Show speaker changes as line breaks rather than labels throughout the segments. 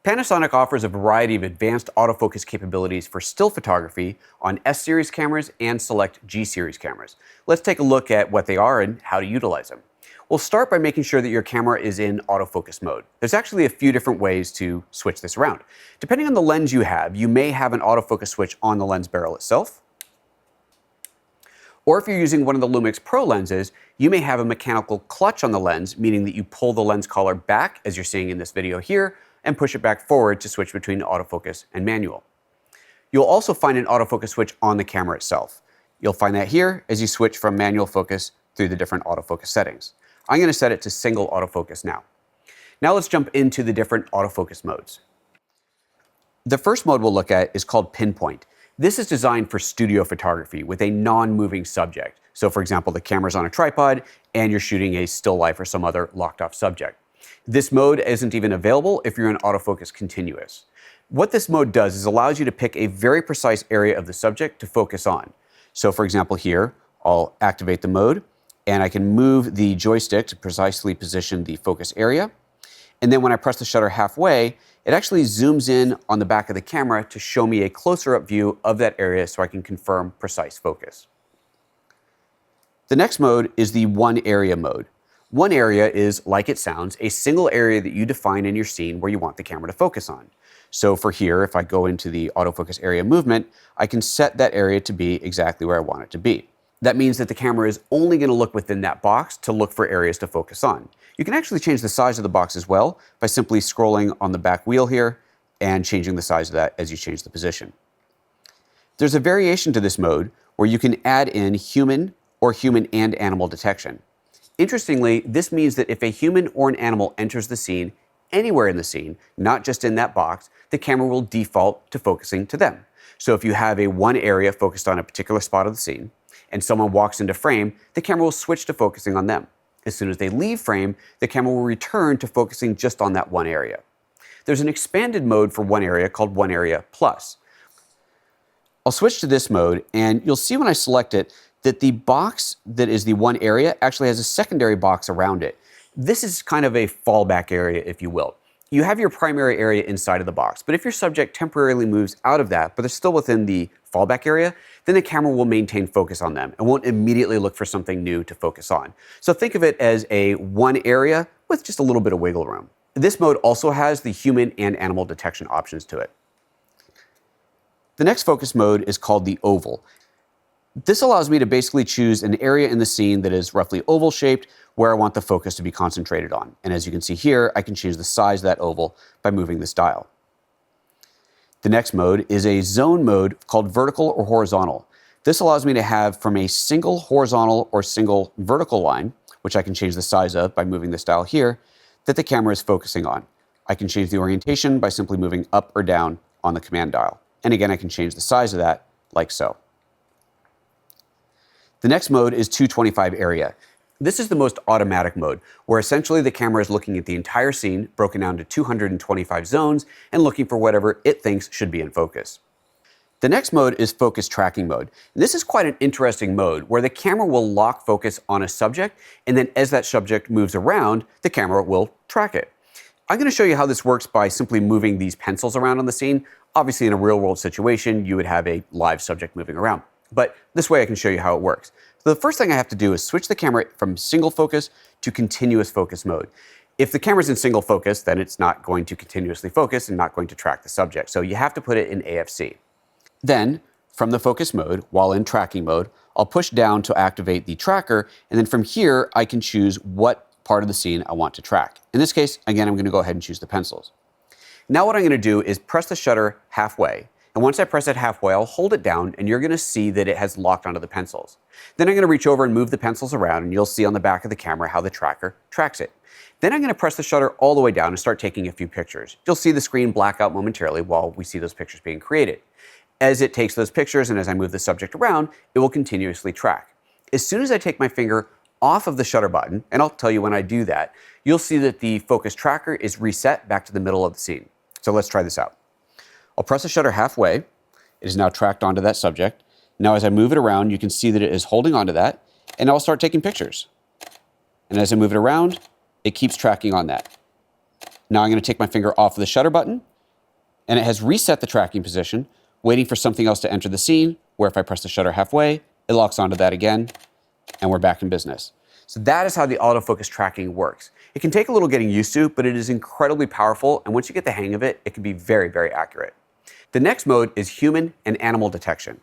Panasonic offers a variety of advanced autofocus capabilities for still photography on S-series cameras and select G-series cameras. Let's take a look at what they are and how to utilize them. We'll start by making sure that your camera is in autofocus mode. There's actually a few different ways to switch this around. Depending on the lens you may have an autofocus switch on the lens barrel itself. Or if you're using one of the LUMIX Pro lenses, you may have a mechanical clutch on the lens, meaning that you pull the lens collar back, as you're seeing in this video here, and push it back forward to switch between autofocus and manual. You'll also find an autofocus switch on the camera itself. You'll find that here as you switch from manual focus through the different autofocus settings. I'm going to set it to single autofocus now. Now let's jump into the different autofocus modes. The first mode we'll look at is called Pinpoint. This is designed for studio photography with a non-moving subject. So for example, the camera's on a tripod and you're shooting a still life or some other locked off subject. This mode isn't even available if you're in autofocus continuous. What this mode does is allows you to pick a very precise area of the subject to focus on. So for example here, I'll activate the mode and I can move the joystick to precisely position the focus area. And then when I press the shutter halfway, it actually zooms in on the back of the camera to show me a closer up view of that area so I can confirm precise focus. The next mode is the one area mode. One area is, like it sounds, a single area that you define in your scene where you want the camera to focus on. So for here, if I go into the autofocus area movement, I can set that area to be exactly where I want it to be. That means that the camera is only going to look within that box to look for areas to focus on. You can actually change the size of the box as well by simply scrolling on the back wheel here and changing the size of that as you change the position. There's a variation to this mode where you can add in human or human and animal detection. Interestingly, this means that if a human or an animal enters the scene, anywhere in the scene, not just in that box, the camera will default to focusing to them. So if you have a one area focused on a particular spot of the scene, and someone walks into frame, the camera will switch to focusing on them. As soon as they leave frame, the camera will return to focusing just on that one area. There's an expanded mode for one area called One Area Plus. I'll switch to this mode, and you'll see when I select it that the box that is the one area actually has a secondary box around it. This is kind of a fallback area, if you will. You have your primary area inside of the box, but if your subject temporarily moves out of that, but they're still within the fallback area, then the camera will maintain focus on them and won't immediately look for something new to focus on. So think of it as a one area with just a little bit of wiggle room. This mode also has the human and animal detection options to it. The next focus mode is called the oval. This allows me to basically choose an area in the scene that is roughly oval shaped where I want the focus to be concentrated on. And as you can see here, I can change the size of that oval by moving this dial. The next mode is a zone mode called vertical or horizontal. This allows me to have from a single horizontal or single vertical line, which I can change the size of by moving this dial here, that the camera is focusing on. I can change the orientation by simply moving up or down on the command dial. And again, I can change the size of that like so. The next mode is 225 area. This is the most automatic mode, where essentially the camera is looking at the entire scene, broken down to 225 zones, and looking for whatever it thinks should be in focus. The next mode is focus tracking mode. And this is quite an interesting mode, where the camera will lock focus on a subject, and then as that subject moves around, the camera will track it. I'm going to show you how this works by simply moving these pencils around on the scene. Obviously, in a real-world situation, you would have a live subject moving around. But this way I can show you how it works. So the first thing I have to do is switch the camera from single focus to continuous focus mode. If the camera's in single focus, then it's not going to continuously focus and not going to track the subject. So you have to put it in AFC. Then, from the focus mode, while in tracking mode, I'll push down to activate the tracker, and then from here, I can choose what part of the scene I want to track. In this case, again, I'm going to go ahead and choose the pencils. Now what I'm going to do is press the shutter halfway. And once I press it halfway, I'll hold it down and you're going to see that it has locked onto the pencils. Then I'm going to reach over and move the pencils around and you'll see on the back of the camera how the tracker tracks it. Then I'm going to press the shutter all the way down and start taking a few pictures. You'll see the screen black out momentarily while we see those pictures being created. As it takes those pictures and as I move the subject around, it will continuously track. As soon as I take my finger off of the shutter button, and I'll tell you when I do that, you'll see that the focus tracker is reset back to the middle of the scene. So let's try this out. I'll press the shutter halfway. It is now tracked onto that subject. Now as I move it around, you can see that it is holding onto that, and I'll start taking pictures. And as I move it around, it keeps tracking on that. Now I'm going to take my finger off of the shutter button, And it has reset the tracking position, waiting for something else to enter the scene, where if I press the shutter halfway, it locks onto that again, and we're back in business. So that is how the autofocus tracking works. It can take a little getting used to, but it is incredibly powerful, and once you get the hang of it, it can be very, very accurate. The next mode is human and animal detection.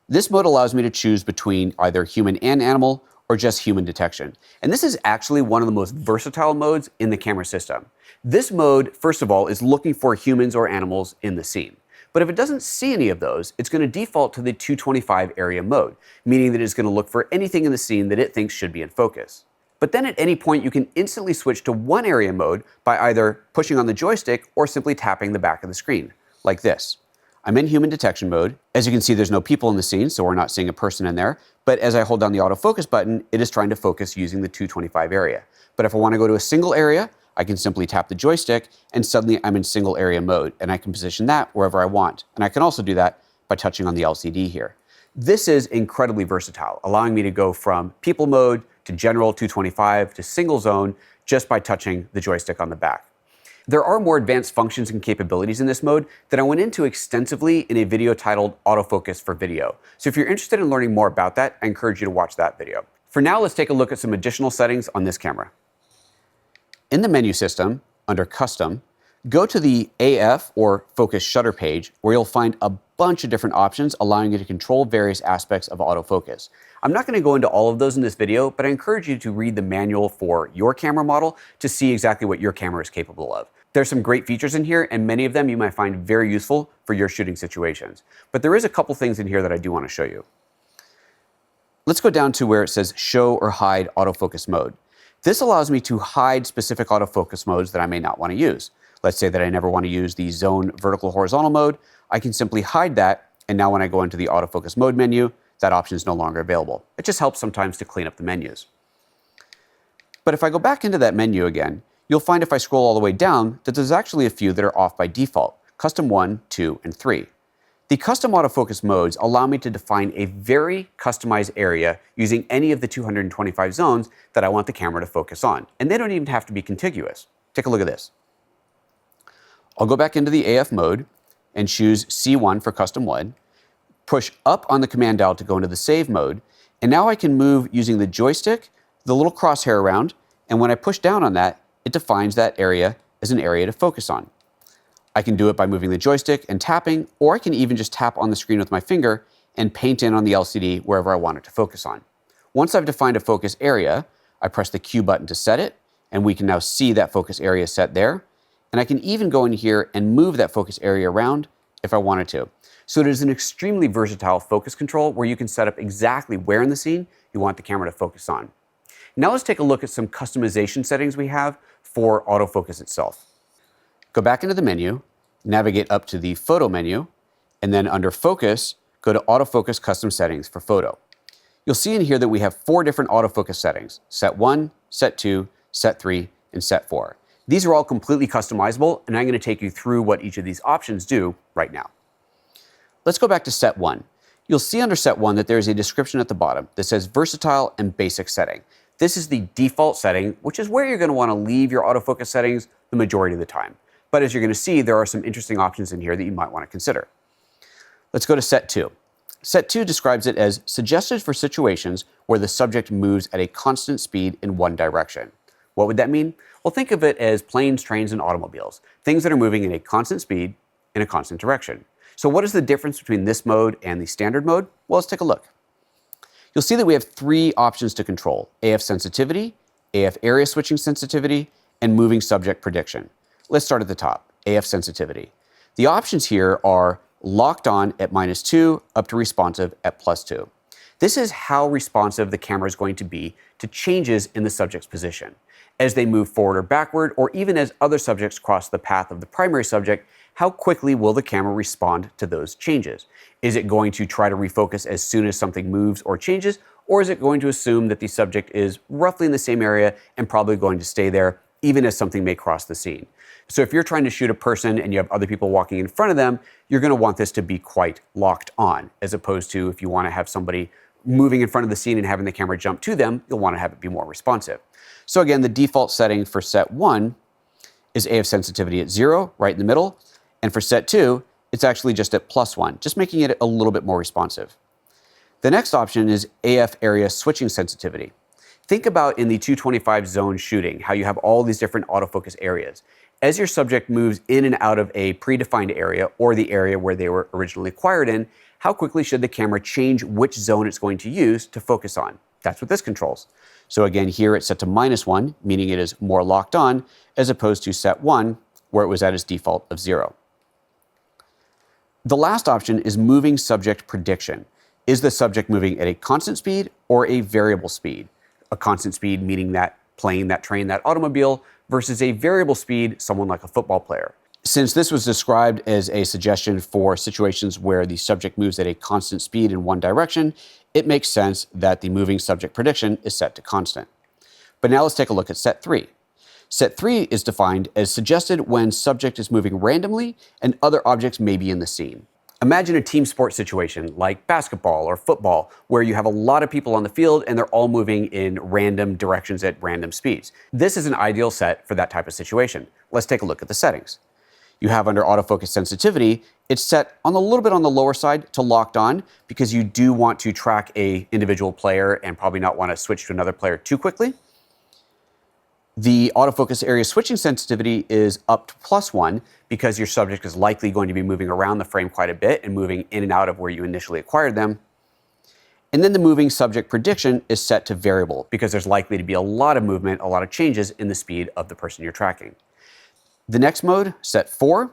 This mode allows me to choose between either human and animal, or just human detection. And this is actually one of the most versatile modes in the camera system. This mode, first of all, is looking for humans or animals in the scene. But if it doesn't see any of those, it's going to default to the 225 area mode, meaning that it's going to look for anything in the scene that it thinks should be in focus. But then at any point, you can instantly switch to one area mode by either pushing on the joystick or simply tapping the back of the screen, like this. I'm in human detection mode. As you can see, there's no people in the scene, so we're not seeing a person in there. But as I hold down the autofocus button, it is trying to focus using the 225 area. But if I want to go to a single area, I can simply tap the joystick, and suddenly I'm in single area mode, and I can position that wherever I want. And I can also do that by touching on the LCD here. This is incredibly versatile, allowing me to go from people mode to general 225 to single zone just by touching the joystick on the back. There are more advanced functions and capabilities in this mode that I went into extensively in a video titled Autofocus for Video. So if you're interested in learning more about that, I encourage you to watch that video. For now, let's take a look at some additional settings on this camera. In the menu system, under Custom, go to the AF or Focus Shutter page, where you'll find a bunch of different options allowing you to control various aspects of autofocus. I'm not going to go into all of those in this video, but I encourage you to read the manual for your camera model to see exactly what your camera is capable of. There's some great features in here, and many of them you might find very useful for your shooting situations. But there is a couple things in here that I do want to show you. Let's go down to where it says Show or Hide Autofocus Mode. This allows me to hide specific autofocus modes that I may not want to use. Let's say that I never want to use the zone vertical horizontal mode. I can simply hide that, and now when I go into the autofocus mode menu, that option is no longer available. It just helps sometimes to clean up the menus. But if I go back into that menu again, you'll find if I scroll all the way down that there's actually a few that are off by default, Custom 1, 2, and 3. The custom autofocus modes allow me to define a very customized area using any of the 225 zones that I want the camera to focus on. And they don't even have to be contiguous. Take a look at this. I'll go back into the AF mode and choose C1 for Custom 1, push up on the command dial to go into the Save mode, and now I can move using the joystick, the little crosshair around, and when I push down on that, it defines that area as an area to focus on. I can do it by moving the joystick and tapping, or I can even just tap on the screen with my finger and paint in on the LCD wherever I want it to focus on. Once I've defined a focus area, I press the Q button to set it, and we can now see that focus area set there. And I can even go in here and move that focus area around if I wanted to. So it is an extremely versatile focus control where you can set up exactly where in the scene you want the camera to focus on. Now let's take a look at some customization settings we have for autofocus itself. Go back into the menu, navigate up to the Photo menu, and then under Focus, go to Autofocus Custom Settings for Photo. You'll see in here that we have 4 different autofocus settings: Set 1, Set 2, Set 3, and Set 4. These are all completely customizable, and I'm going to take you through what each of these options do right now. Let's go back to Set 1. You'll see under Set 1 that there is a description at the bottom that says Versatile and Basic Setting. This is the default setting, which is where you're going to want to leave your autofocus settings the majority of the time. But as you're going to see, there are some interesting options in here that you might want to consider. Let's go to Set 2. Set 2 describes it as suggested for situations where the subject moves at a constant speed in one direction. What would that mean? Well, think of it as planes, trains, and automobiles, things that are moving in a constant speed in a constant direction. So what is the difference between this mode and the standard mode? Well, let's take a look. You'll see that we have 3 options to control: AF sensitivity, AF area switching sensitivity, and moving subject prediction. Let's start at the top, AF sensitivity. The options here are locked on at -2 up to responsive at +2. This is how responsive the camera is going to be to changes in the subject's position. As they move forward or backward, or even as other subjects cross the path of the primary subject, how quickly will the camera respond to those changes? Is it going to try to refocus as soon as something moves or changes, or is it going to assume that the subject is roughly in the same area and probably going to stay there even as something may cross the scene? So if you're trying to shoot a person and you have other people walking in front of them, you're going to want this to be quite locked on, as opposed to if you want to have somebody moving in front of the scene and having the camera jump to them, you'll want to have it be more responsive. So again, the default setting for Set 1 is AF sensitivity at 0, right in the middle, And for set 2, it's actually just at +1, just making it a little bit more responsive. The next option is AF area switching sensitivity. Think about in the 225 zone shooting, how you have all these different autofocus areas. As your subject moves in and out of a predefined area or the area where they were originally acquired in, how quickly should the camera change which zone it's going to use to focus on? That's what this controls. So again, here it's set to -1, meaning it is more locked on, as opposed to set 1, where it was at its default of 0. The last option is moving subject prediction. Is the subject moving at a constant speed or a variable speed? A constant speed meaning that plane, that train, that automobile, versus a variable speed, someone like a football player. Since this was described as a suggestion for situations where the subject moves at a constant speed in one direction, it makes sense that the moving subject prediction is set to constant. But now let's take a look at set 3. Set 3 is defined as suggested when subject is moving randomly and other objects may be in the scene. Imagine a team sport situation like basketball or football where you have a lot of people on the field and they're all moving in random directions at random speeds. This is an ideal set for that type of situation. Let's take a look at the settings. You have under autofocus sensitivity, it's set on a little bit on the lower side to locked on because you do want to track a individual player and probably not want to switch to another player too quickly. The autofocus area switching sensitivity is up to +1 because your subject is likely going to be moving around the frame quite a bit and moving in and out of where you initially acquired them. And then the moving subject prediction is set to variable because there's likely to be a lot of movement, a lot of changes in the speed of the person you're tracking. The next mode, set 4,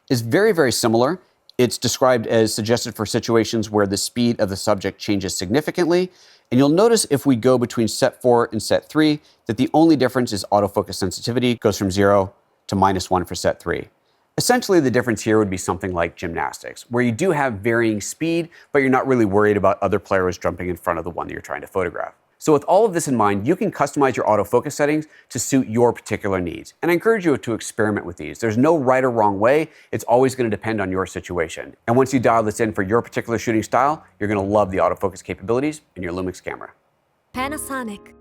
is very, very similar. It's described as suggested for situations where the speed of the subject changes significantly. And you'll notice if we go between set 4 and set 3 that the only difference is autofocus sensitivity goes from 0 to -1 for set 3. Essentially, the difference here would be something like gymnastics, where you do have varying speed, but you're not really worried about other players jumping in front of the one that you're trying to photograph. So with all of this in mind, you can customize your autofocus settings to suit your particular needs. And I encourage you to experiment with these. There's no right or wrong way. It's always going to depend on your situation. And once you dial this in for your particular shooting style, you're going to love the autofocus capabilities in your LUMIX camera.
Panasonic.